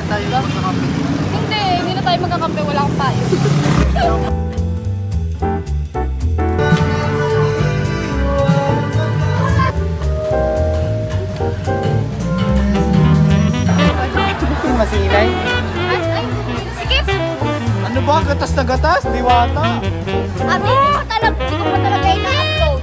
tayo magkakampi. Hindi na tayo magkakampi. Wala akong payo. Masinay. Sige! Ano ba? Gatas na gatas? Diwata. Abi, hindi ko pa talaga ina-upload.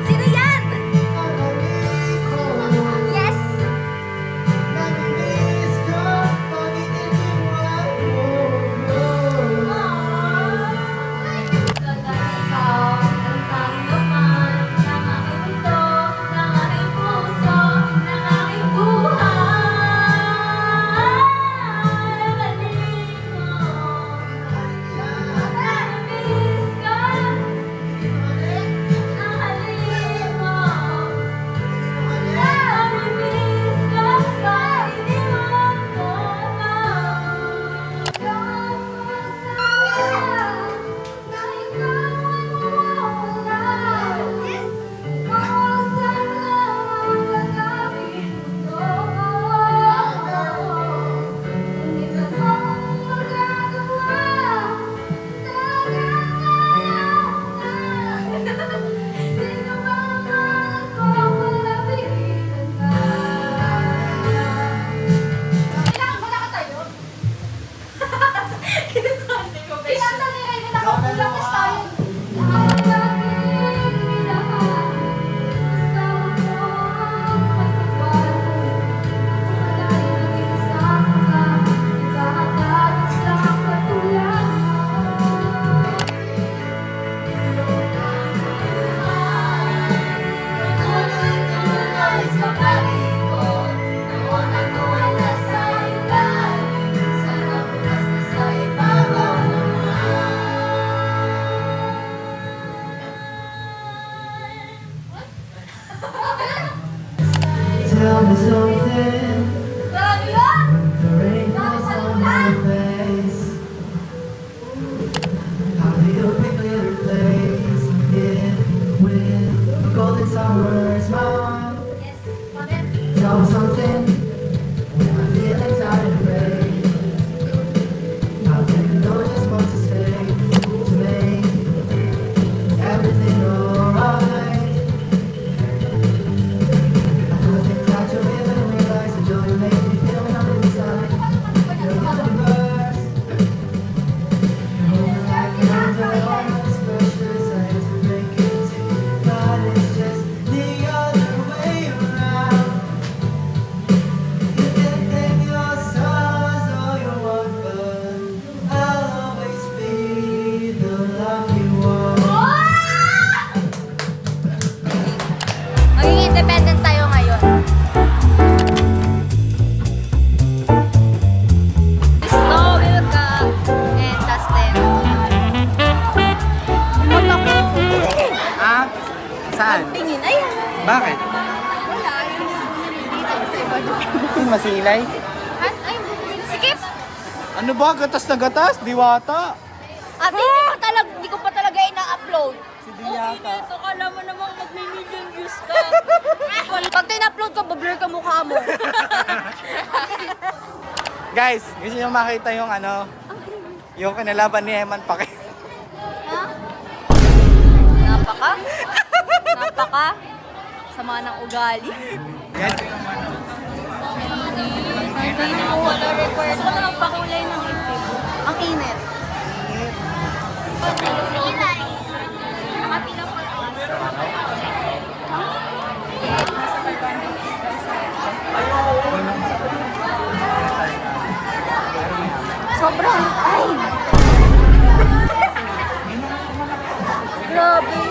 Sino yan? Yes! Tell me something, the rain falls on my face. How do you quickly replace it with a golden summer smile? Tell me something, when I'm feeling tired and afraid. How do you know just what to say to make everything alright? Touch your rhythm and realize the joy you make me feel when I'm inside your universe. Moving like an under all special sights to make it see, but it's just the other way around. You can thank your stars all you want, but I'll always be the lucky one. Magiging independent tayo ngayon. Snow, Milka, and Dustin. Huwag ako. Ah? Saan? Tingin. Ay! Bakit? Wala. Hindi masilay? Ay, sikip! Ano ba? Gatas na gatas? Diwata. Ate, hindi ko pa talaga ina-upload. Si Diwata. Ito, kala mo namang mag-million views ka. Pag tin-upload ka, bablur ka mukha mo. Guys, gusto nyo makita yung ano? Yung kinalaban ni Eman Pake. Ha? Napaka? Napaka? Sama ng ugali. Guys, Hindi ko wala record. Gusto ko lang pakulay ng ipin. Ang init. Sobrang, ay! Grabe.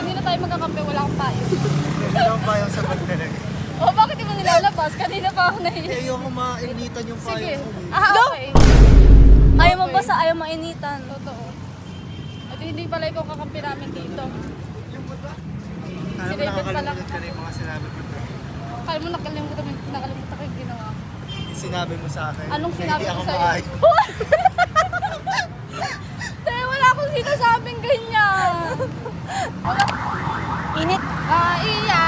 Hindi na tayo magkakampi, wala akong payo. hindi lang pa yung sagot talaga. Oh, bakit di mo nilalabas? Kanina pa ako nahihiya. Ayoko mainitan yung Sige. payo ko. Ah, okay. Ayaw mo basa, ayaw mainitan. Totoo. At hindi pala ikaw kakampi namin dito. Alam mo, nakakalimutan ka na yung mga sinabi ko. Kala mo nakalimutan ko yung ginawa. Sinabi mo sa akin. Anong na sinabi hindi ko ako sa'yo? maayos. Dahil wala akong sinasabing ganyan. Init. Iya.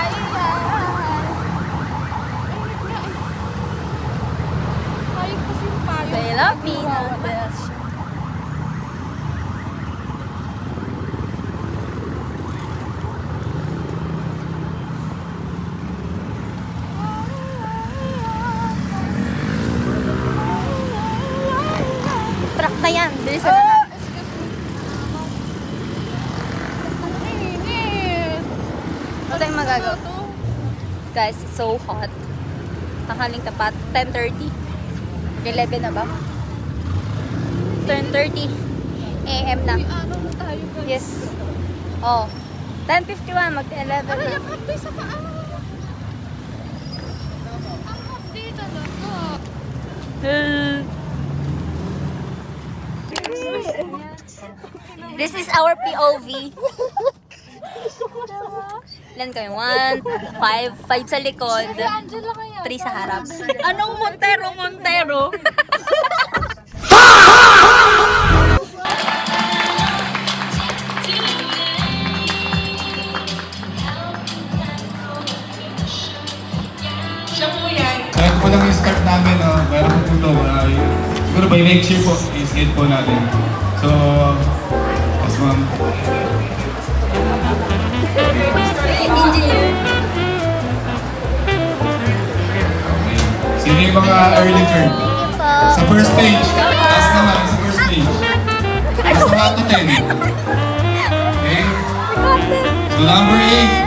Hayop kasi yung payo. Filipino. Truck na yan. Bilisan na natin. Excuse me. Ang init. Wala tayong magagawa. Ano to? Guys, it's so hot. Tanghaling tapat. 10:30. 11 na ba? 10:30 AM na. Uy, ano mo tayo guys? Yes. Oh. 10:51. Mag-11 Ano na. yung hapdi sa paa? Ang hapdi talaga. This is our POV. Ilan kami? 1, 5 sa likod, Si Angela kaya. 3 sa harap. Anong Montero? Kahit po lang yung start namin, meron po ito. Siguro by next year po, i-skate po natin. So, yes ma'am. Okay. Sino yung mga early turn? Sa first stage. Taas naman, sa first stage. Taas naman to 10. Okay? So number 8.